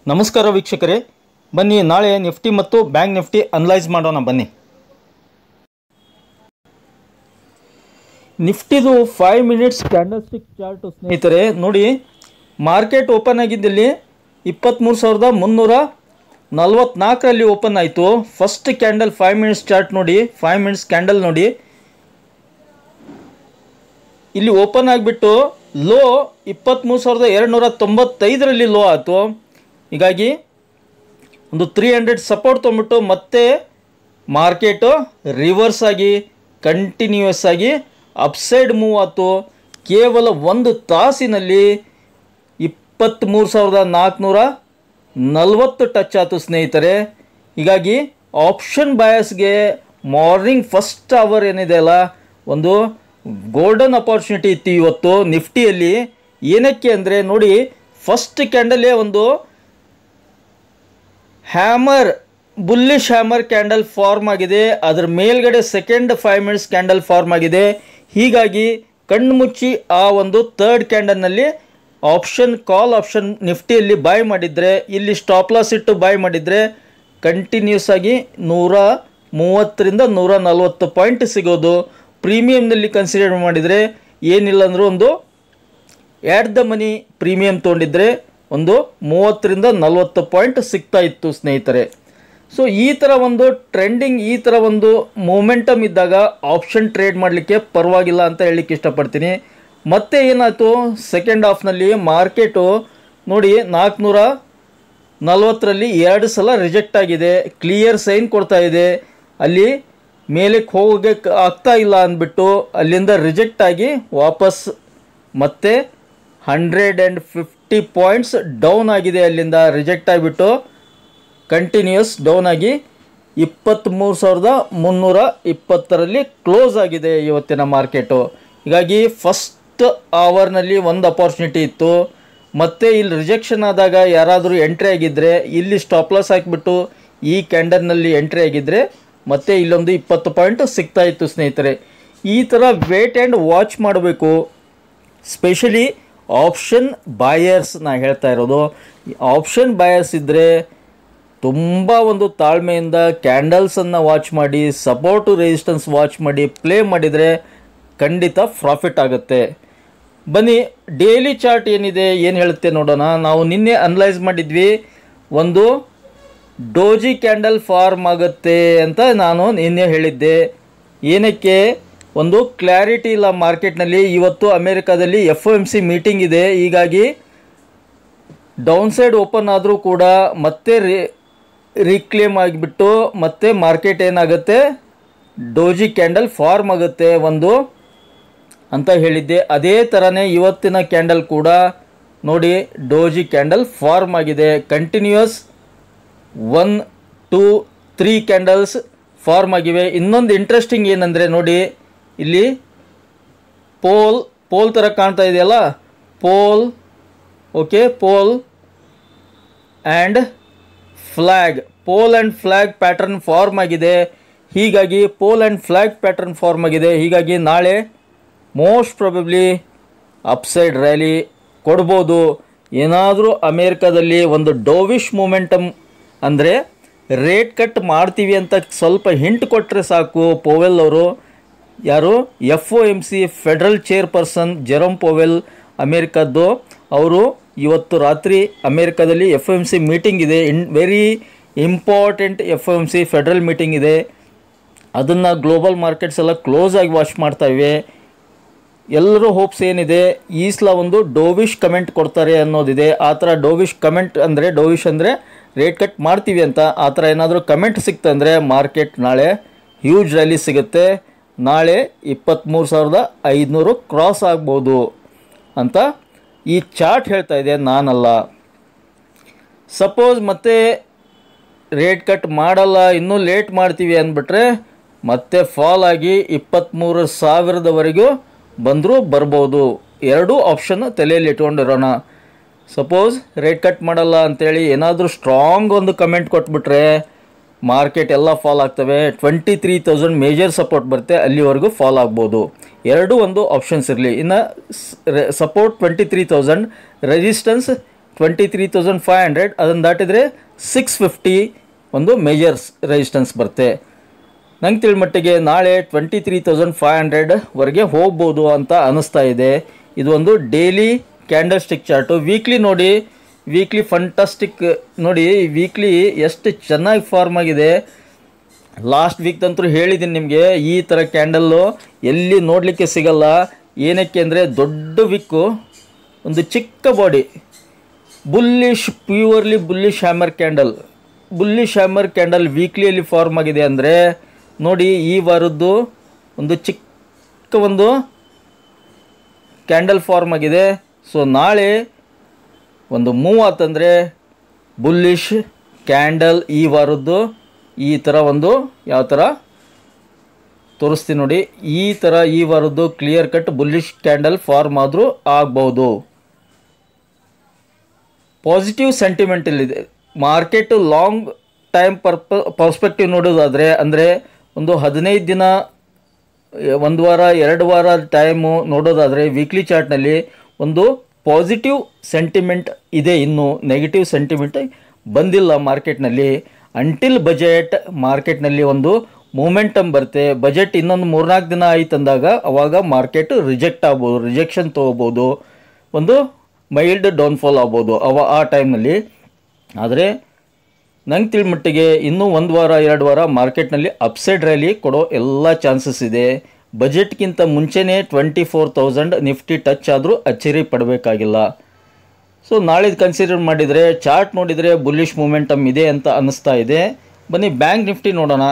ನಮಸ್ಕಾರ ವೀಕ್ಷಕರೇ, ಬನ್ನಿ ನಾಳೆ ನಿಫ್ಟಿ ಮತ್ತು ಬ್ಯಾಂಕ್ ನಿಫ್ಟಿ ಅನಲೈಸ್ ಮಾಡೋಣ. ಬನ್ನಿ, ನಿಫ್ಟಿದು 5 ಮಿನಿಟ್ಸ್ ಕ್ಯಾಂಡಲ್ಸ್ಟಿಕ್ ಚಾರ್ಟ್ ಸ್ನೇಹಿತರೆ ನೋಡಿ. ಮಾರ್ಕೆಟ್ ಓಪನ್ ಆಗಿದ್ದಲ್ಲಿ 23,344ರಲ್ಲಿ ಓಪನ್ ಆಯಿತು. ಫಸ್ಟ್ ಕ್ಯಾಂಡಲ್ 5 ಮಿನಿಟ್ಸ್ ಚಾರ್ಟ್ ನೋಡಿ, 5 ಮಿನಿಟ್ಸ್ ಕ್ಯಾಂಡಲ್ ನೋಡಿ. ಇಲ್ಲಿ ಓಪನ್ ಆಗಿಬಿಟ್ಟು ಲೋ 23,295ರಲ್ಲಿ ಲೋ ಆಯಿತು. ಹೀಗಾಗಿ ಒಂದು 300 ಸಪೋರ್ಟ್ ತೊಗೊಂಬಿಟ್ಟು ಮತ್ತೆ ಮಾರ್ಕೆಟು ರಿವರ್ಸ್ ಆಗಿ ಕಂಟಿನ್ಯೂಯಸ್ ಆಗಿ ಅಪ್ಸೈಡ್ ಮೂವ್ ಆಯಿತು. ಕೇವಲ ಒಂದು ತಾಸಿನಲ್ಲಿ 23,440 ಟಚ್ ಆಯಿತು ಸ್ನೇಹಿತರೆ. ಹೀಗಾಗಿ ಆಪ್ಷನ್ ಬಯಾಸ್ಗೆ ಮಾರ್ನಿಂಗ್ ಫಸ್ಟ್ ಅವರ್ ಏನಿದೆ ಅಲ್ಲ, ಒಂದು ಗೋಲ್ಡನ್ ಅಪಾರ್ಚುನಿಟಿ ಇತ್ತು ಇವತ್ತು ನಿಫ್ಟಿಯಲ್ಲಿ. ಏನಕ್ಕೆ ಅಂದರೆ ನೋಡಿ, ಫಸ್ಟ್ ಕ್ಯಾಂಡಲೇ ಒಂದು hammer, bullish hammer candle form ಆಗಿದೆ. ಅದರ ಮೇಲ್ಗಡೆ ಸೆಕೆಂಡ್ 5 ಮಿನಿಟ್ಸ್ ಕ್ಯಾಂಡಲ್ ಫಾರ್ಮ್ ಆಗಿದೆ. ಹೀಗಾಗಿ ಕಣ್ಣು ಮುಚ್ಚಿ ಆ ಒಂದು ಥರ್ಡ್ ಕ್ಯಾಂಡಲ್ನಲ್ಲಿ ಆಪ್ಷನ್, ಕಾಲ್ ಆಪ್ಷನ್ ನಿಫ್ಟಿಯಲ್ಲಿ ಬಾಯ್ ಮಾಡಿದರೆ, ಇಲ್ಲಿ ಸ್ಟಾಪ್ ಲಾಸ್ ಇಟ್ಟು ಬಾಯ್ ಮಾಡಿದರೆ ಕಂಟಿನ್ಯೂಸ್ ಆಗಿ 130ರಿಂದ 140 ಪಾಯಿಂಟ್ ಸಿಗೋದು. ಪ್ರೀಮಿಯಮ್ನಲ್ಲಿ ಕನ್ಸಿಡರ್ ಮಾಡಿದರೆ ಏನಿಲ್ಲ ಅಂದರೂ ಒಂದು ಆ್ಯಟ್ ದ ಮನಿ ಪ್ರೀಮಿಯಮ್ ತೊಗೊಂಡಿದ್ರೆ ಒಂದು 30ರಿಂದ 40 ಪಾಯಿಂಟ್ ಸಿಗ್ತಾ ಇತ್ತು ಸ್ನೇಹಿತರೆ. ಸೊ ಈ ಥರ ಒಂದು ಟ್ರೆಂಡಿಂಗ್, ಈ ಥರ ಒಂದು ಮೂಮೆಂಟಮ್ ಇದ್ದಾಗ ಆಪ್ಷನ್ ಟ್ರೇಡ್ ಮಾಡಲಿಕ್ಕೆ ಪರವಾಗಿಲ್ಲ ಅಂತ ಹೇಳಲಿಕ್ಕೆ ಇಷ್ಟಪಡ್ತೀನಿ. ಮತ್ತೆ ಏನಾಯಿತು, ಸೆಕೆಂಡ್ ಹಾಫ್ನಲ್ಲಿ ಮಾರ್ಕೆಟು ನೋಡಿ 440ರಲ್ಲಿ 2 ಸಲ ರಿಜೆಕ್ಟ್ ಆಗಿದೆ. ಕ್ಲಿಯರ್ ಸೈನ್ ಕೊಡ್ತಾ ಇದೆ, ಅಲ್ಲಿ ಮೇಲಕ್ಕೆ ಹೋಗೋಕ್ಕೆ ಆಗ್ತಾ ಇಲ್ಲ ಅಂದ್ಬಿಟ್ಟು ಅಲ್ಲಿಂದ ರಿಜೆಕ್ಟ್ ಆಗಿ ವಾಪಸ್ ಮತ್ತೆ 150 ಪಾಯಿಂಟ್ಸ್ ಡೌನ್ ಆಗಿದೆ. ಅಲ್ಲಿಂದ ರಿಜೆಕ್ಟ್ ಆಗಿಬಿಟ್ಟು ಕಂಟಿನ್ಯೂಸ್ ಡೌನ್ ಆಗಿ 23,320ರಲ್ಲಿ ಕ್ಲೋಸ್ ಆಗಿದೆ ಇವತ್ತಿನ ಮಾರ್ಕೆಟು. ಹೀಗಾಗಿ ಫಸ್ಟ್ ಅವರ್ನಲ್ಲಿ ಒಂದು ಅಪಾರ್ಚುನಿಟಿ ಇತ್ತು. ಮತ್ತು ಇಲ್ಲಿ ರಿಜೆಕ್ಷನ್ ಆದಾಗ ಯಾರಾದರೂ ಎಂಟ್ರಿ ಆಗಿದ್ದರೆ ಇಲ್ಲಿ ಸ್ಟಾಪ್ ಲಾಸ್ ಹಾಕಿಬಿಟ್ಟು ಈ ಕ್ಯಾಂಡಲ್ನಲ್ಲಿ ಎಂಟ್ರಿ ಆಗಿದ್ದರೆ ಮತ್ತೆ ಇಲ್ಲೊಂದು 20 ಪಾಯಿಂಟ್ ಸಿಗ್ತಾ ಇತ್ತು ಸ್ನೇಹಿತರೆ. ಈ ಥರ ವೇಟ್ ಆ್ಯಂಡ್ ವಾಚ್ ಮಾಡಬೇಕು. ಸ್ಪೆಷಲಿ ಆಪ್ಷನ್ ಬಾಯರ್ಸ್ ನಾ ಹೇಳ್ತಾ ಇರೋದು. ಆಪ್ಷನ್ ಬಾಯರ್ಸ್ ಇದ್ದರೆ ತುಂಬ ಒಂದು ತಾಳ್ಮೆಯಿಂದ ಕ್ಯಾಂಡಲ್ಸನ್ನು ವಾಚ್ ಮಾಡಿ, ಸಪೋರ್ಟು ರೆಸಿಸ್ಟೆನ್ಸ್ ವಾಚ್ ಮಾಡಿ ಪ್ಲೇ ಮಾಡಿದರೆ ಖಂಡಿತ ಪ್ರಾಫಿಟ್ ಆಗುತ್ತೆ. ಬನ್ನಿ, ಡೈಲಿ ಚಾರ್ಟ್ ಏನಿದೆ, ಏನು ಹೇಳುತ್ತೆ ನೋಡೋಣ. ನಾವು ನಿನ್ನೆ ಅನಲೈಸ್ ಮಾಡಿದ್ವಿ, ಒಂದು ಡೋಜಿ ಕ್ಯಾಂಡಲ್ ಫಾರ್ಮ್ ಆಗುತ್ತೆ ಅಂತ ನಾನು ನಿನ್ನೆ ಹೇಳಿದ್ದೆ. ಏನಕ್ಕೆ, ಒಂದು ಕ್ಲಾರಿಟಿ ಇಲ್ಲ ಮಾರ್ಕೆಟ್ನಲ್ಲಿ. ಇವತ್ತು ಅಮೇರಿಕಾದಲ್ಲಿ FOMC ಮೀಟಿಂಗ್ ಇದೆ. ಹೀಗಾಗಿ ಡೌನ್ ಸೈಡ್ ಓಪನ್ ಆದರೂ ಕೂಡ ಮತ್ತೆ ರೀಕ್ಲೇಮ್ ಆಗಿಬಿಟ್ಟು ಮತ್ತೆ ಮಾರ್ಕೆಟ್ ಏನಾಗುತ್ತೆ, ಡೋಜಿ ಕ್ಯಾಂಡಲ್ ಫಾರ್ಮ್ ಆಗುತ್ತೆ ಒಂದು ಅಂತ ಹೇಳಿದ್ದೆ. ಅದೇ ಥರನೇ ಇವತ್ತಿನ ಕ್ಯಾಂಡಲ್ ಕೂಡ ನೋಡಿ ಡೋಜಿ ಕ್ಯಾಂಡಲ್ ಫಾರ್ಮ್ ಆಗಿದೆ. ಕಂಟಿನ್ಯೂಯಸ್ 1, 2, 3 ಕ್ಯಾಂಡಲ್ಸ್ ಫಾರ್ಮ್ ಆಗಿವೆ. ಇನ್ನೊಂದು ಇಂಟ್ರೆಸ್ಟಿಂಗ್ ಏನಂದರೆ ನೋಡಿ, ಇಲ್ಲಿ ಪೋಲ್ ಥರ ಕಾಣ್ತಾ ಇದೆಯಲ್ಲ, pole, okay, pole and flag pattern form ಆಗಿದೆ. ಹೀಗಾಗಿ pole and flag pattern form ಆಗಿದೆ. ಹೀಗಾಗಿ ನಾಳೆ ಮೋಸ್ಟ್ ಪ್ರಾಬಬ್ಲಿ ಅಪ್ಸೈಡ್ ರ್ಯಾಲಿ ಕೊಡ್ಬೋದು. ಏನಾದರೂ ಅಮೇರಿಕಾದಲ್ಲಿ ಒಂದು ಡೋವಿಶ್ ಮೂಮೆಂಟಮ್ ಅಂದರೆ ರೇಟ್ ಕಟ್ ಮಾಡ್ತೀವಿ ಅಂತ ಸ್ವಲ್ಪ ಹಿಂಟ್ ಕೊಟ್ಟರೆ ಸಾಕು. ಪೋವೆಲ್ ಅವರು, ಯಾರು FOMC federal chairperson Jerome Powell ಅಮೇರಿಕದ್ದು, ಅವರು ಇವತ್ತು ರಾತ್ರಿ ಅಮೇರಿಕಾದಲ್ಲಿ FOMC ಮೀಟಿಂಗ್ ಇದೆ. Very important FOMC federal meeting ಇದೆ. ಅದನ್ನು ಗ್ಲೋಬಲ್ ಮಾರ್ಕೆಟ್ಸ್ ಎಲ್ಲ ಕ್ಲೋಸ್ ಆಗಿ ವಾಚ್ ಮಾಡ್ತಾ ಇವೆ. ಎಲ್ಲರೂ ಹೋಪ್ಸ್ ಏನಿದೆ, ಈ ಸಲ ಒಂದು ಡೋವಿಶ್ ಕಮೆಂಟ್ ಕೊಡ್ತಾರೆ ಅನ್ನೋದಿದೆ. ಆ ಥರ ಡೋವಿಶ್ ಕಮೆಂಟ್ ಅಂದರೆ, ಡೋವಿಶ್ ಅಂದರೆ ರೇಟ್ ಕಟ್ ಮಾಡ್ತೀವಿ ಅಂತ, ಆ ಥರ ಏನಾದರೂ ಕಮೆಂಟ್ ಸಿಕ್ತಂದರೆ ಮಾರ್ಕೆಟ್ ನಾಳೆ ಹ್ಯೂಜ್ ರ್ಯಾಲಿ ಸಿಗುತ್ತೆ. ನಾಳೆ 23,500 ಕ್ರಾಸ್ ಆಗ್ಬೋದು ಅಂತ ಈ ಚಾರ್ಟ್ ಹೇಳ್ತಾ ಇದೆ, ನಾನಲ್ಲ. ಸಪೋಸ್ ಮತ್ತೆ ರೇಟ್ ಕಟ್ ಮಾಡಲ್ಲ, ಇನ್ನೂ ಲೇಟ್ ಮಾಡ್ತೀವಿ ಅಂದ್ಬಿಟ್ರೆ ಮತ್ತೆ ಫಾಲ್ ಆಗಿ 23,000ವರೆಗೂ ಬಂದರೂ ಬರ್ಬೋದು. ಎರಡೂ ಆಪ್ಷನ್ ತಲೆಯಲ್ಲಿ ಇಟ್ಕೊಂಡಿರೋಣ. ಸಪೋಸ್ ರೇಟ್ ಕಟ್ ಮಾಡಲ್ಲ ಅಂಥೇಳಿ ಏನಾದರೂ ಸ್ಟ್ರಾಂಗ್ ಒಂದು ಕಮೆಂಟ್ ಕೊಟ್ಬಿಟ್ರೆ ಮಾರ್ಕೆಟ್ ಎಲ್ಲ ಫಾಲ್ ಆಗ್ತವೆ. 23,000 ಮೇಜರ್ ಸಪೋರ್ಟ್ ಬರುತ್ತೆ, ಅಲ್ಲಿವರೆಗೂ ಫಾಲ್ ಆಗ್ಬೋದು. ಎರಡೂ ಒಂದು ಆಪ್ಷನ್ಸ್ ಇರಲಿ. ಇನ್ನು ಸಪೋರ್ಟ್ 23,000, ರೆಸಿಸ್ಟೆನ್ಸ್ 23,500, ಅದನ್ನು ದಾಟಿದರೆ 650 ಒಂದು ಮೇಜರ್ಸ್ ರೆಸಿಸ್ಟೆನ್ಸ್ ಬರುತ್ತೆ. ನಂಗೆ ತಿಳ್ಮಟ್ಟಿಗೆ ನಾಳೆ 23,500ವರೆಗೆ ಹೋಗ್ಬೋದು ಅಂತ ಅನ್ನಿಸ್ತಾ ಇದೆ. ಇದು ಒಂದು daily candle stick chart. Weekly ನೋಡಿ, ವೀಕ್ಲಿ ಫಂಟಾಸ್ಟಿಕ್ ನೋಡಿ, ವೀಕ್ಲಿ ಎಷ್ಟು ಚೆನ್ನಾಗಿ ಫಾರ್ಮ್ ಆಗಿದೆ. ಲಾಸ್ಟ್ ವೀಕ್ದಂತೂ ಹೇಳಿದ್ದೀನಿ ನಿಮಗೆ, ಈ ಥರ ಕ್ಯಾಂಡಲ್ಲು ಎಲ್ಲಿ ನೋಡಲಿಕ್ಕೆ ಸಿಗಲ್ಲ. ಏನಕ್ಕೆ ಅಂದರೆ ದೊಡ್ಡ ವಿಕ್ಕು, ಒಂದು ಚಿಕ್ಕ body, bullish, purely bullish hammer candle. Bullish hammer candle ವೀಕ್ಲಿಯಲ್ಲಿ ಫಾರ್ಮ್ ಆಗಿದೆ ಅಂದರೆ ನೋಡಿ, ಈ ವಾರದ್ದು ಒಂದು ಚಿಕ್ಕ ಒಂದು ಕ್ಯಾಂಡಲ್ ಫಾರ್ಮ್ ಆಗಿದೆ. ಸೊ ನಾಳೆ ಒಂದು ಮೂವ್ ಆತಂದರೆ ಬುಲ್ಲಿಶ್ ಕ್ಯಾಂಡಲ್ ಈ ವಾರದ್ದು ಈ ಥರ ಒಂದು ಯಾವ ಥರ ತೋರಿಸ್ತೀನಿ ನೋಡಿ. ಈ ಥರ ಈ ವಾರದ್ದು clear cut bullish candle form ಆದರೂ ಆಗ್ಬೋದು. ಪಾಸಿಟಿವ್ ಸೆಂಟಿಮೆಂಟ್ ಇಲ್ಲಿದೆ. ಮಾರ್ಕೆಟು ಲಾಂಗ್ ಟೈಮ್ ಪರ್ಸ್ಪೆಕ್ಟಿವ್ ನೋಡೋದಾದರೆ, ಅಂದರೆ ಒಂದು 15 ದಿನ, 1 ವಾರ 2 ವಾರ ಟೈಮು ನೋಡೋದಾದರೆ ವೀಕ್ಲಿ ಚಾರ್ಟ್ನಲ್ಲಿ ಒಂದು ಪಾಸಿಟಿವ್ ಸೆಂಟಿಮೆಂಟ್ ಇದೆ. ಇನ್ನು ನೆಗೆಟಿವ್ ಸೆಂಟಿಮೆಂಟ್ ಬಂದಿಲ್ಲ ಮಾರ್ಕೆಟ್ನಲ್ಲಿ. ಅಂಟಿಲ್ ಬಜೆಟ್ ಮಾರ್ಕೆಟ್ನಲ್ಲಿ ಒಂದು ಮೂಮೆಂಟಮ್ ಬರುತ್ತೆ. ಬಜೆಟ್ ಇನ್ನೊಂದು 3-4 ದಿನ ಆಯ್ತಂದಾಗ ಅವಾಗ ಮಾರ್ಕೆಟ್ ರಿಜೆಕ್ಟ್ ಆಗ್ಬೋದು, ರಿಜೆಕ್ಷನ್ ತೊಗೋಬೋದು, ಒಂದು ಮೈಲ್ಡ್ ಡೌನ್ಫಾಲ್ ಆಗ್ಬೋದು ಆ ಟೈಮ್ನಲ್ಲಿ. ಆದರೆ ನಂಗೆ ತಿಳ್ಮಟ್ಟಿಗೆ ಇನ್ನೂ 1 ವಾರ 2 ವಾರ ಮಾರ್ಕೆಟ್ನಲ್ಲಿ ಅಪ್ಸೈಡ್ ರ್ಯಾಲಿ ಕೊಡೋ ಎಲ್ಲ ಚಾನ್ಸಸ್ ಇದೆ. ಬಜೆಟ್ಗಿಂತ ಮುಂಚೆನೇ 24,000 ನಿಫ್ಟಿ ಟಚ್ ಆದರೂ ಅಚ್ಚರಿ ಪಡಬೇಕಾಗಿಲ್ಲ. ಸೊ ನಾಳಿದ್ದು ಕನ್ಸಿಡರ್ ಮಾಡಿದರೆ, ಚಾರ್ಟ್ ನೋಡಿದರೆ ಬುಲ್ಲಿಶ್ ಮೂಮೆಂಟಮ್ ಇದೆ ಅಂತ ಅನ್ನಿಸ್ತಾ ಇದೆ. ಬನ್ನಿ ಬ್ಯಾಂಕ್ ನಿಫ್ಟಿ ನೋಡೋಣ.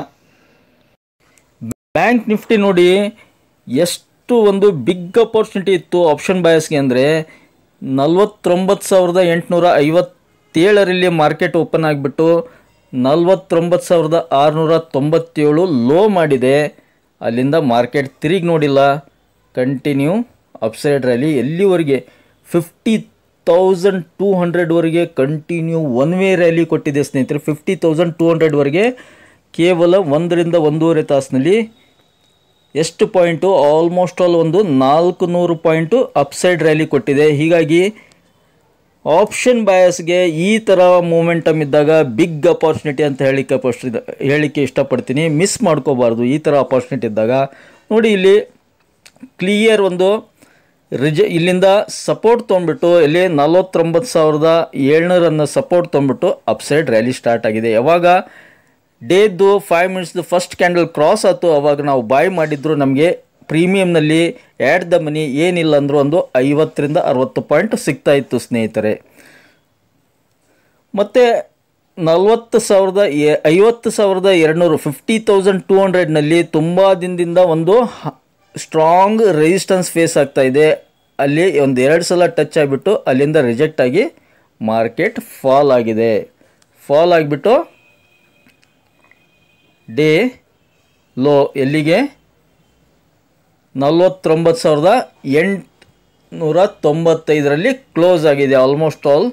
ಬ್ಯಾಂಕ್ ನಿಫ್ಟಿ ನೋಡಿ ಎಷ್ಟು ಒಂದು ಬಿಗ್ ಅಪರ್ಚುನಿಟಿ ಇತ್ತು ಆಪ್ಷನ್ ಬಯಸ್ಗೆ. ಅಂದರೆ 49,857ರಲ್ಲಿ ಮಾರ್ಕೆಟ್ ಓಪನ್ ಆಗಿಬಿಟ್ಟು 49,697 ಲೋ ಮಾಡಿದೆ. ಅಲ್ಲಿಂದ ಮಾರ್ಕೆಟ್ ತಿರುಗಿ ನೋಡಿಲ್ಲ, ಕಂಟಿನ್ಯೂ ಅಪ್ಸೈಡ್ ರ್ಯಾಲಿ ಎಲ್ಲಿವರೆಗೆ 50,200ವರೆಗೆ ಕಂಟಿನ್ಯೂ ಒನ್ ವೇ ರ್ಯಾಲಿ ಕೊಟ್ಟಿದೆ ಸ್ನೇಹಿತರೆ. 50,200ವರೆಗೆ ಕೇವಲ 1ರಿಂದ 1.5 ತಾಸಿನಲ್ಲಿ ಎಷ್ಟು ಪಾಯಿಂಟು, ಆಲ್ಮೋಸ್ಟ್ ಆಲ್ ಒಂದು 400 ಪಾಯಿಂಟು ಅಪ್ಸೈಡ್ ರ್ಯಾಲಿ ಕೊಟ್ಟಿದೆ. ಹೀಗಾಗಿ ಆಪ್ಷನ್ ಬಯಸ್ಗೆ ಈ ಥರ ಮೂಮೆಂಟಮ್ ಇದ್ದಾಗ ಬಿಗ್ ಅಪಾರ್ಚುನಿಟಿ ಅಂತ ಹೇಳಿಕ್ಕೆ ಇಷ್ಟಪಡ್ತೀನಿ. ಮಿಸ್ ಮಾಡ್ಕೋಬಾರ್ದು ಈ ಥರ ಅಪಾರ್ಚುನಿಟಿ ಇದ್ದಾಗ. ನೋಡಿ ಇಲ್ಲಿ ಕ್ಲಿಯರ್ ಒಂದು ಇಲ್ಲಿಂದ ಸಪೋರ್ಟ್ ತೊಗೊಂಡ್ಬಿಟ್ಟು ಇಲ್ಲಿ 49,700 ಸಪೋರ್ಟ್ ತೊಗೊಂಡ್ಬಿಟ್ಟು ಅಪ್ಸೈಡ್ ರ್ಯಾಲಿ ಸ್ಟಾರ್ಟ್ ಆಗಿದೆ. ಯಾವಾಗ ಡೇದ್ದು 5 ಮಿನಿಟ್ಸ್ದು ಫಸ್ಟ್ ಕ್ಯಾಂಡಲ್ ಕ್ರಾಸ್ ಆಯಿತು ಅವಾಗ ನಾವು ಬಾಯ್ ಮಾಡಿದ್ರು ನಮಗೆ ಪ್ರೀಮಿಯಮ್ನಲ್ಲಿ ಆ್ಯಡ್ ದ ಮನಿ ಏನಿಲ್ಲ ಅಂದರೂ ಒಂದು 50ರಿಂದ 60 ಪಾಯಿಂಟ್ ಸಿಗ್ತಾಯಿತ್ತು ಸ್ನೇಹಿತರೆ. ಮತ್ತು 50,200 50,200ನಲ್ಲಿ ತುಂಬ ದಿನದಿಂದ ಒಂದು ಸ್ಟ್ರಾಂಗ್ ರೆಸಿಸ್ಟೆನ್ಸ್ ಫೇಸ್ ಆಗ್ತಾ ಇದೆ. ಅಲ್ಲಿ ಒಂದು 2 ಸಲ ಟಚ್ ಆಗಿಬಿಟ್ಟು ಅಲ್ಲಿಂದ ರಿಜೆಕ್ಟ್ ಆಗಿ ಮಾರ್ಕೆಟ್ ಫಾಲ್ ಆಗಿದೆ. ಫಾಲ್ ಆಗಿಬಿಟ್ಟು ಡೇ ಲೋ ಎಲ್ಲಿಗೆ 49,895ರಲ್ಲಿ ಕ್ಲೋಸ್ ಆಗಿದೆ. ಆಲ್ಮೋಸ್ಟ್ ಆಲ್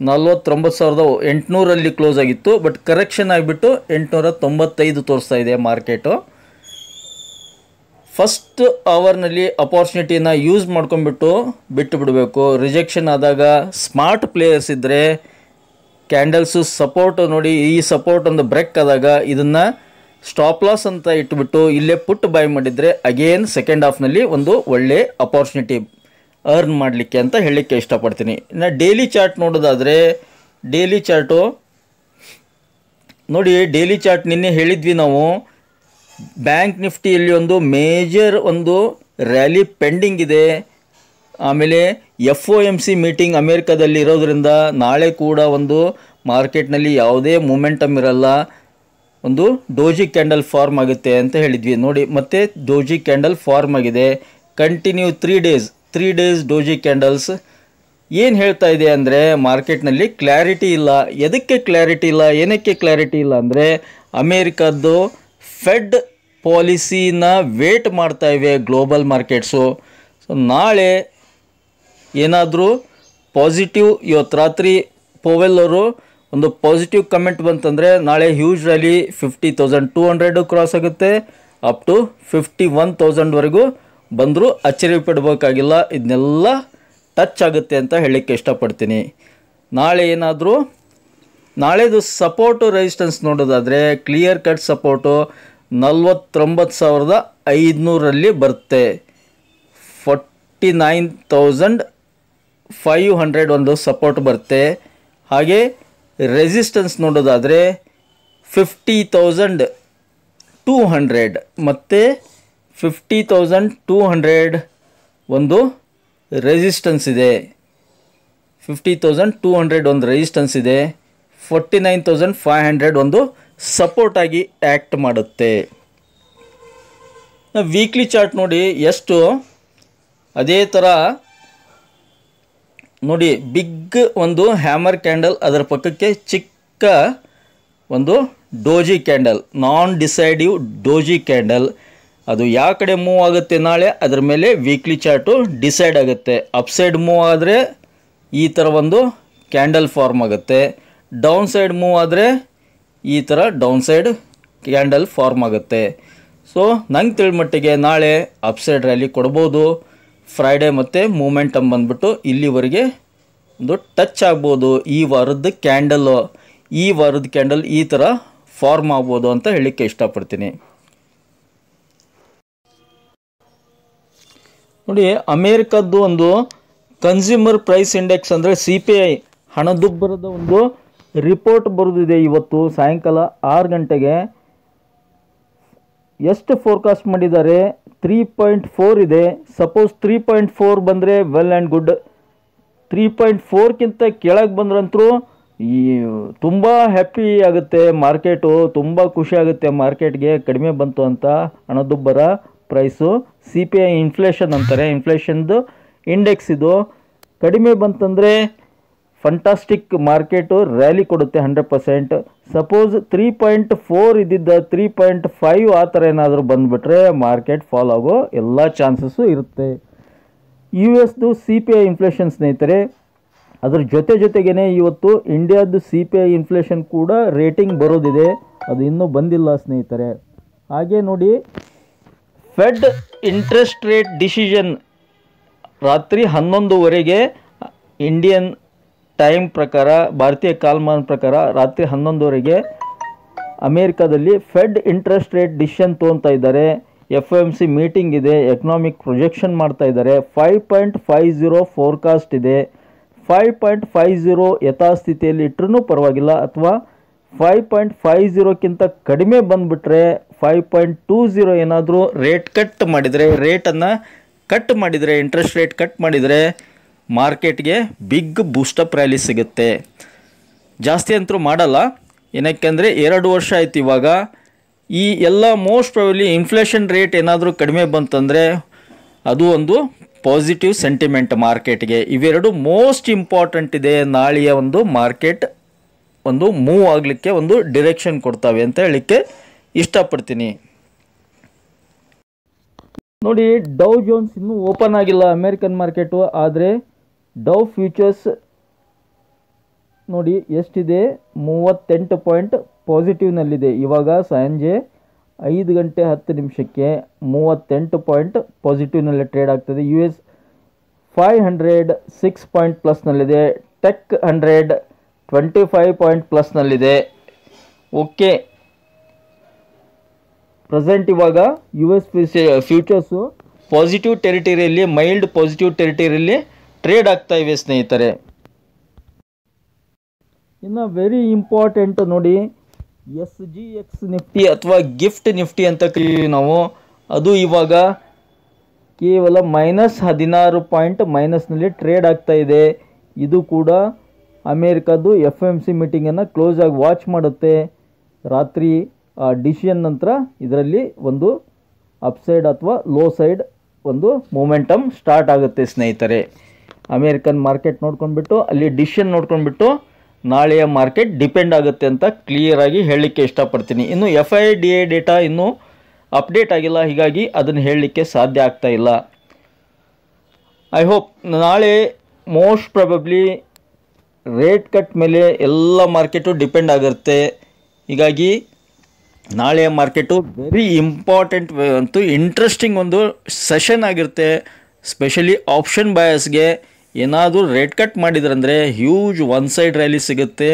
49,800ರಲ್ಲಿ ಕ್ಲೋಸ್ ಆಗಿತ್ತು. ಬಟ್ ಕರೆಕ್ಷನ್ ಆಗಿಬಿಟ್ಟು 895 ತೋರಿಸ್ತಾ ಇದೆ ಮಾರ್ಕೆಟು. ಫಸ್ಟ್ ಅವರ್ನಲ್ಲಿ ಅಪಾರ್ಚುನಿಟಿನ ಯೂಸ್ ಮಾಡ್ಕೊಂಡ್ಬಿಟ್ಟು ಬಿಟ್ಟು ಬಿಡಬೇಕು. ರಿಜೆಕ್ಷನ್ ಆದಾಗ ಸ್ಮಾರ್ಟ್ ಪ್ಲೇಯರ್ಸ್ ಇದ್ದರೆ ಕ್ಯಾಂಡಲ್ಸು ಸಪೋರ್ಟ್ ನೋಡಿ, ಈ ಸಪೋರ್ಟ್ ಒಂದು ಬ್ರೇಕ್ ಆದಾಗ ಇದನ್ನು ಸ್ಟಾಪ್ ಲಾಸ್ ಅಂತ ಇಟ್ಬಿಟ್ಟು ಇಲ್ಲೇ ಪುಟ್ ಬೈ ಮಾಡಿದರೆ ಅಗೇನ್ ಸೆಕೆಂಡ್ ಹಾಫ್ನಲ್ಲಿ ಒಂದು ಒಳ್ಳೆ ಅಪಾರ್ಚುನಿಟಿ ಅರ್ನ್ ಮಾಡಲಿಕ್ಕೆ ಅಂತ ಹೇಳಲಿಕ್ಕೆ ಇಷ್ಟಪಡ್ತೀನಿ. ಇನ್ನು ಡೈಲಿ ಚಾರ್ಟ್ ನೋಡೋದಾದರೆ, ಡೈಲಿ ಚಾರ್ಟು ನೋಡಿ, ಡೈಲಿ ಚಾರ್ಟ್ ನಿನ್ನೆ ಹೇಳಿದ್ವಿ ನಾವು. ಬ್ಯಾಂಕ್ ನಿಫ್ಟಿಯಲ್ಲಿ ಒಂದು ಮೇಜರ್ ಒಂದು ರ್ಯಾಲಿ ಪೆಂಡಿಂಗ್ ಇದೆ. ಆಮೇಲೆ FOMC ಮೀಟಿಂಗ್ ಅಮೇರಿಕಾದಲ್ಲಿ ಇರೋದ್ರಿಂದ ನಾಳೆ ಕೂಡ ಒಂದು ಮಾರ್ಕೆಟ್ನಲ್ಲಿ ಯಾವುದೇ ಮೂಮೆಂಟಮ್ ಇರಲ್ಲ. ಒಂದು ಡೋಜಿ ಕ್ಯಾಂಡಲ್ ಫಾರ್ಮ್ ಆಗುತ್ತೆ ಅಂತ ಹೇಳಿದ್ವಿ ನೋಡಿ. ಮತ್ತು ಡೋಜಿ ಕ್ಯಾಂಡಲ್ ಫಾರ್ಮ್ ಆಗಿದೆ. Continue 3 days doji candles. ಏನು ಹೇಳ್ತಾ ಇದೆ ಅಂದರೆ ಮಾರ್ಕೆಟ್ನಲ್ಲಿ ಕ್ಲಾರಿಟಿ ಇಲ್ಲ. ಎದಕ್ಕೆ ಕ್ಲಾರಿಟಿ ಇಲ್ಲ, ಏನಕ್ಕೆ ಕ್ಲಾರಿಟಿ ಇಲ್ಲ ಅಂದರೆ ಅಮೇರಿಕದ್ದು ಫೆಡ್ ಪಾಲಿಸಿನ ವೇಟ್ ಮಾಡ್ತಾ ಇವೆ ಗ್ಲೋಬಲ್ ಮಾರ್ಕೆಟ್ಸು. ಸೊ ನಾಳೆ ಏನಾದರೂ ಪಾಸಿಟಿವ್, ಇವತ್ತು ರಾತ್ರಿ ಪೋವೆಲ್ ಅವರು ಒಂದು ಪಾಸಿಟಿವ್ ಕಮೆಂಟ್ ಬಂತಂದರೆ ನಾಳೆ ಹ್ಯೂಜ್ ರ್ಯಾಲಿ 50,200 ಕ್ರಾಸ್ ಆಗುತ್ತೆ, ಅಪ್ ಟು 51,000ವರೆಗೂ ಬಂದರೂ ಅಚ್ಚರಿ ಪಡಬೇಕಾಗಿಲ್ಲ. ಇದನ್ನೆಲ್ಲ ಟಚ್ ಆಗುತ್ತೆ ಅಂತ ಹೇಳಲಿಕ್ಕೆ ಇಷ್ಟಪಡ್ತೀನಿ. ನಾಳೆ ಏನಾದರೂ ನಾಳೆದು ಸಪೋರ್ಟು ರೆಸಿಸ್ಟೆನ್ಸ್ ನೋಡೋದಾದರೆ ಕ್ಲಿಯರ್ ಕಟ್ ಸಪೋರ್ಟು 49,500 ಬರುತ್ತೆ. 49,500 ಒಂದು ಸಪೋರ್ಟ್ ಬರುತ್ತೆ. ಹಾಗೆ ರೆಸಿಸ್ಟೆನ್ಸ್ ನೋಡೋದಾದರೆ 50,200 ಮತ್ತು 50,200 ಒಂದು ರೆಸಿಸ್ಟೆನ್ಸ್ ಇದೆ. 50,200 ಒಂದು ರೆಸಿಸ್ಟೆನ್ಸ್ ಇದೆ. 49,500 ಒಂದು ಸಪೋರ್ಟ್ ಆಗಿ ಆ್ಯಕ್ಟ್ ಮಾಡುತ್ತೆ. ವೀಕ್ಲಿ ಚಾರ್ಟ್ ನೋಡಿ ಎಷ್ಟು ಅದೇ ಥರ ನೋಡಿ, ಬಿಗ್ ಒಂದು ಹ್ಯಾಮರ್ ಕ್ಯಾಂಡಲ್, ಅದರ ಪಕ್ಕಕ್ಕೆ ಚಿಕ್ಕ ಒಂದು ಡೋಜಿ ಕ್ಯಾಂಡಲ್, ನಾನ್ ಡಿಸೈಡಿವ್ ಡೋಜಿ ಕ್ಯಾಂಡಲ್. ಅದು ಯಾವ ಕಡೆ ಮೂವ್ ಆಗುತ್ತೆ ನಾಳೆ ಅದರ ಮೇಲೆ ವೀಕ್ಲಿ ಚಾರ್ಟು ಡಿಸೈಡ್ ಆಗುತ್ತೆ. ಅಪ್ಸೈಡ್ ಮೂವ್ ಆದರೆ ಈ ಥರ ಒಂದು ಕ್ಯಾಂಡಲ್ ಫಾರ್ಮ್ ಆಗುತ್ತೆ. ಡೌನ್ ಸೈಡ್ ಮೂವ್ ಆದರೆ ಈ ಥರ ಡೌನ್ ಸೈಡ್ ಕ್ಯಾಂಡಲ್ ಫಾರ್ಮ್ ಆಗುತ್ತೆ. ಸೊ ನಂಗೆ ತಿಳಿಮಟ್ಟಿಗೆ ನಾಳೆ ಅಪ್ಸೈಡ್ ರ್ಯಾಲಿ ಕೊಡ್ಬೋದು. ಫ್ರೈಡೇ ಮತ್ತು ಮೂಮೆಂಟಮ್ ಬಂದ್ಬಿಟ್ಟು ಇಲ್ಲಿವರೆಗೆ ಒಂದು ಟಚ್ ಆಗ್ಬೋದು. ಈ ವಾರದ ಕ್ಯಾಂಡಲ್ ಈ ಥರ ಫಾರ್ಮ್ ಆಗ್ಬೋದು ಅಂತ ಹೇಳಲಿಕ್ಕೆ ಇಷ್ಟಪಡ್ತೀನಿ. ನೋಡಿ, ಅಮೇರಿಕದ್ದು ಒಂದು ಕನ್ಸ್ಯೂಮರ್ ಪ್ರೈಸ್ ಇಂಡೆಕ್ಸ್ ಅಂದರೆ CPI ಹಣದುಬ್ಬರದ ಒಂದು ರಿಪೋರ್ಟ್ ಬರೋದಿದೆ. ಇವತ್ತು ಸಾಯಂಕಾಲ 6 ಗಂಟೆಗೆ ಎಷ್ಟು ಫೋರ್ಕಾಸ್ಟ್ ಮಾಡಿದ್ದಾರೆ? 3.4 ಇದೆ. ಸಪೋಸ್ 3.4 ಬಂದರೆ ವೆಲ್ ಆ್ಯಂಡ್ ಗುಡ್. 3.4ಕ್ಕಿಂತ ಕೆಳಗೆ ಬಂದ್ರಂತರೂ ತುಂಬ ಹ್ಯಾಪಿ ಆಗುತ್ತೆ ಮಾರ್ಕೆಟು, ತುಂಬ ಖುಷಿ ಆಗುತ್ತೆ ಮಾರ್ಕೆಟ್ಗೆ. ಕಡಿಮೆ ಬಂತು ಅಂತ ಹಣದುಬ್ಬರ ಪ್ರೈಸು, CPI ಇನ್ಫ್ಲೇಷನ್ ಅಂತಾರೆ, ಇನ್ಫ್ಲೇಷನ್ದು ಇಂಡೆಕ್ಸ್ ಇದು. ಕಡಿಮೆ ಬಂತಂದರೆ ಫಂಟಾಸ್ಟಿಕ್, ಮಾರ್ಕೆಟು ರ್ಯಾಲಿ ಕೊಡುತ್ತೆ 100%. ಸಪೋಸ್ 3.4 ಇದ್ದಿದ್ದ 3.5 ಆ ಥರ ಏನಾದರೂ ಬಂದುಬಿಟ್ರೆ ಮಾರ್ಕೆಟ್ ಫಾಲ್ ಆಗೋ ಎಲ್ಲ ಚಾನ್ಸಸ್ಸು ಇರುತ್ತೆ. US CPI ಇನ್ಫ್ಲೇಷನ್ ಸ್ನೇಹಿತರೆ, ಅದ್ರ ಜೊತೆಗೇ ಇವತ್ತು ಇಂಡಿಯಾದ್ದು CPI ಇನ್ಫ್ಲೇಷನ್ ಕೂಡ ರೇಟಿಂಗ್ ಬರೋದಿದೆ, ಅದು ಇನ್ನೂ ಬಂದಿಲ್ಲ ಸ್ನೇಹಿತರೆ. ಹಾಗೆ ನೋಡಿ, ಫೆಡ್ ಇಂಟ್ರೆಸ್ಟ್ ರೇಟ್ ಡಿಸಿಷನ್ ರಾತ್ರಿ 11:00 ಇಂಡಿಯನ್ ಟೈಮ್ ಪ್ರಕಾರ, ಭಾರತೀಯ ಕಾಲಮಾನ ಪ್ರಕಾರ ರಾತ್ರಿ 11:00 ಅಮೇರಿಕಾದಲ್ಲಿ ಫೆಡ್ ಇಂಟ್ರೆಸ್ಟ್ ರೇಟ್ ಡಿಸಿಷನ್ ತೊಗೊತಾ ಇದ್ದಾರೆ. FOMC ಮೀಟಿಂಗ್ ಇದೆ, ಎಕನಾಮಿಕ್ ಪ್ರೊಜೆಕ್ಷನ್ ಮಾಡ್ತಾ ಇದ್ದಾರೆ. 5.50 ಫೋರ್ಕಾಸ್ಟ್ ಇದೆ. 5.50 ಯಥಾಸ್ಥಿತಿಯಲ್ಲಿ ಇಟ್ಟರೂ ಪರವಾಗಿಲ್ಲ, ಅಥವಾ 5.50ಕ್ಕಿಂತ ಕಡಿಮೆ ಬಂದುಬಿಟ್ರೆ 5.20 ಏನಾದರೂ ರೇಟ್ ಕಟ್ ಮಾಡಿದರೆ, ರೇಟನ್ನು ಕಟ್ ಮಾಡಿದರೆ, ಇಂಟ್ರೆಸ್ಟ್ ರೇಟ್ ಕಟ್ ಮಾಡಿದರೆ ಮಾರ್ಕೆಟ್ಗೆ ಬಿಗ್ ಬೂಸ್ಟಪ್ ರ್ಯಾಲಿ ಸಿಗುತ್ತೆ. ಜಾಸ್ತಿ ಅಂತರೂ ಮಾಡಲ್ಲ, ಏನಕ್ಕೆಂದರೆ 2 ವರ್ಷ ಆಯ್ತು ಇವಾಗ. ಈ ಎಲ್ಲ ಮೋಸ್ಟ್ ಪ್ರಾಬಬ್ಲಿ ಇನ್ಫ್ಲೇಷನ್ ರೇಟ್ ಏನಾದರೂ ಕಡಿಮೆ ಬಂತಂದರೆ ಅದು ಒಂದು ಪಾಸಿಟಿವ್ ಸೆಂಟಿಮೆಂಟ್ ಮಾರ್ಕೆಟ್ಗೆ. ಇವೆರಡು ಮೋಸ್ಟ್ ಇಂಪಾರ್ಟೆಂಟ್ ಇದೆ. ನಾಳೆಯ ಒಂದು ಮಾರ್ಕೆಟ್ ಒಂದು ಮೂವ್ ಆಗಲಿಕ್ಕೆ ಒಂದು ಡಿರೆಕ್ಷನ್ ಕೊಡ್ತವೆ ಅಂತ ಹೇಳಲಿಕ್ಕೆ ಇಷ್ಟಪಡ್ತೀನಿ. ನೋಡಿ, ಡೌ ಜೋನ್ಸ್ ಇನ್ನೂ ಓಪನ್ ಆಗಿಲ್ಲ ಅಮೇರಿಕನ್ ಮಾರ್ಕೆಟು, ಆದರೆ ಡೌ ಫ್ಯೂಚರ್ಸ್ ನೋಡಿ ಎಷ್ಟಿದೆ, 38 ಪಾಯಿಂಟ್ ಪಾಸಿಟಿವ್ನಲ್ಲಿದೆ. ಇವಾಗ ಸಂಜೆ 5:10 38 ಪಾಯಿಂಟ್ ಪಾಸಿಟಿವ್ನಲ್ಲಿ ಟ್ರೇಡ್ ಆಗ್ತದೆ. US 500 6 ಪಾಯಿಂಟ್ ಪ್ಲಸ್ನಲ್ಲಿದೆ. ಟೆಕ್ 100 25 ಪಾಯಿಂಟ್ ಪ್ಲಸ್ನಲ್ಲಿದೆ. ಓಕೆ, ಪ್ರೆಸೆಂಟ್ ಇವಾಗ US ಫ್ಯೂಚರ್ಸು ಪಾಸಿಟಿವ್ ಟೆರಿಟರಿಯಲ್ಲಿ, ಮೈಲ್ಡ್ ಪಾಸಿಟಿವ್ ಟೆರಿಟರಿಯಲ್ಲಿ ಟ್ರೇಡ್ ಆಗ್ತಾ ಇವೆ ಸ್ನೇಹಿತರೆ. ಇನ್ನು ವೆರಿ ಇಂಪಾರ್ಟೆಂಟ್ ನೋಡಿ, SGX ನಿಫ್ಟಿ ಅಥವಾ ಗಿಫ್ಟ್ ನಿಫ್ಟಿ ಅಂತ ಕರೀತೀವಿ ನಾವು, ಅದು ಇವಾಗ ಕೇವಲ -16 ಪಾಯಿಂಟ್ ಮೈನಸ್ನಲ್ಲಿ ಟ್ರೇಡ್ ಆಗ್ತಾ ಇದೆ. ಇದು ಕೂಡ ಅಮೇರಿಕಾದ್ದು FOMC ಮೀಟಿಂಗನ್ನು ಕ್ಲೋಸ್ ಆಗಿ ವಾಚ್ ಮಾಡುತ್ತೆ. ರಾತ್ರಿ ಡಿಸಿಷನ್ ನಂತರ ಇದರಲ್ಲಿ ಒಂದು ಅಪ್ಸೈಡ್ ಅಥವಾ ಲೋ ಸೈಡ್ ಒಂದು ಮೊಮೆಂಟಮ್ ಸ್ಟಾರ್ಟ್ ಆಗುತ್ತೆ ಸ್ನೇಹಿತರೆ. ಅಮೇರಿಕನ್ ಮಾರ್ಕೆಟ್ ನೋಡ್ಕೊಂಡ್ಬಿಟ್ಟು, ಅಲ್ಲಿ ಡಿಸಿಷನ್ ನೋಡ್ಕೊಂಡ್ಬಿಟ್ಟು ನಾಳೆಯ ಮಾರ್ಕೆಟ್ ಡಿಪೆಂಡ್ ಆಗುತ್ತೆ ಅಂತ ಕ್ಲಿಯರಾಗಿ ಹೇಳಲಿಕ್ಕೆ ಇಷ್ಟಪಡ್ತೀನಿ. ಇನ್ನು FIDA ಡೇಟಾ ಇನ್ನೂ ಅಪ್ಡೇಟ್ ಆಗಿಲ್ಲ, ಹೀಗಾಗಿ ಅದನ್ನು ಹೇಳಲಿಕ್ಕೆ ಸಾಧ್ಯ ಆಗ್ತಾ ಇಲ್ಲ. ಐ ಹೋಪ್ ನಾಳೆ ಮೋಸ್ಟ್ ಪ್ರಾಬಬ್ಲಿ ರೇಟ್ ಕಟ್ ಮೇಲೆ ಎಲ್ಲ ಮಾರ್ಕೆಟು ಡಿಪೆಂಡ್ ಆಗಿರುತ್ತೆ. ಹೀಗಾಗಿ ನಾಳೆಯ ಮಾರ್ಕೆಟು ವೆರಿ ಇಂಪಾರ್ಟೆಂಟ್ ಅಂತೂ ಇಂಟ್ರೆಸ್ಟಿಂಗ್ ಒಂದು ಸೆಷನ್ ಆಗಿರುತ್ತೆ. ಸ್ಪೆಷಲಿ ಆಪ್ಷನ್ ಬಯರ್ಸ್ಗೆ ಏನಾದರೂ ರೇಟ್ ಕಟ್ ಮಾಡಿದ್ರಂದರೆ ಹ್ಯೂಜ್ ಒನ್ ಸೈಡ್ ರ್ಯಾಲಿ ಸಿಗುತ್ತೆ.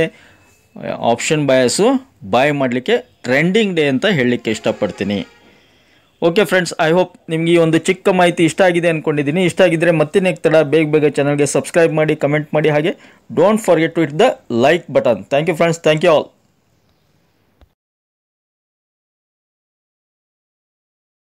ಆಪ್ಷನ್ ಬಯಾಸು ಬಾಯ್ ಮಾಡಲಿಕ್ಕೆ ಟ್ರೆಂಡಿಂಗ್ ಡೇ ಅಂತ ಹೇಳಲಿಕ್ಕೆ ಇಷ್ಟಪಡ್ತೀನಿ. ಓಕೆ ಫ್ರೆಂಡ್ಸ್, ಐ ಹೋಪ್ ನಿಮಗೆ ಈ ಒಂದು ಚಿಕ್ಕ ಮಾಹಿತಿ ಇಷ್ಟ ಆಗಿದೆ ಅಂದ್ಕೊಂಡಿದ್ದೀನಿ. ಇಷ್ಟ ಆಗಿದ್ದರೆ ಮತ್ತೆ ತಡ ಬೇಗ ಚಾನಲ್ಗೆ ಸಬ್ಸ್ಕ್ರೈಬ್ ಮಾಡಿ, ಕಮೆಂಟ್ ಮಾಡಿ, ಹಾಗೆ don't forget to hit the like button. Thank you friends, thank you all.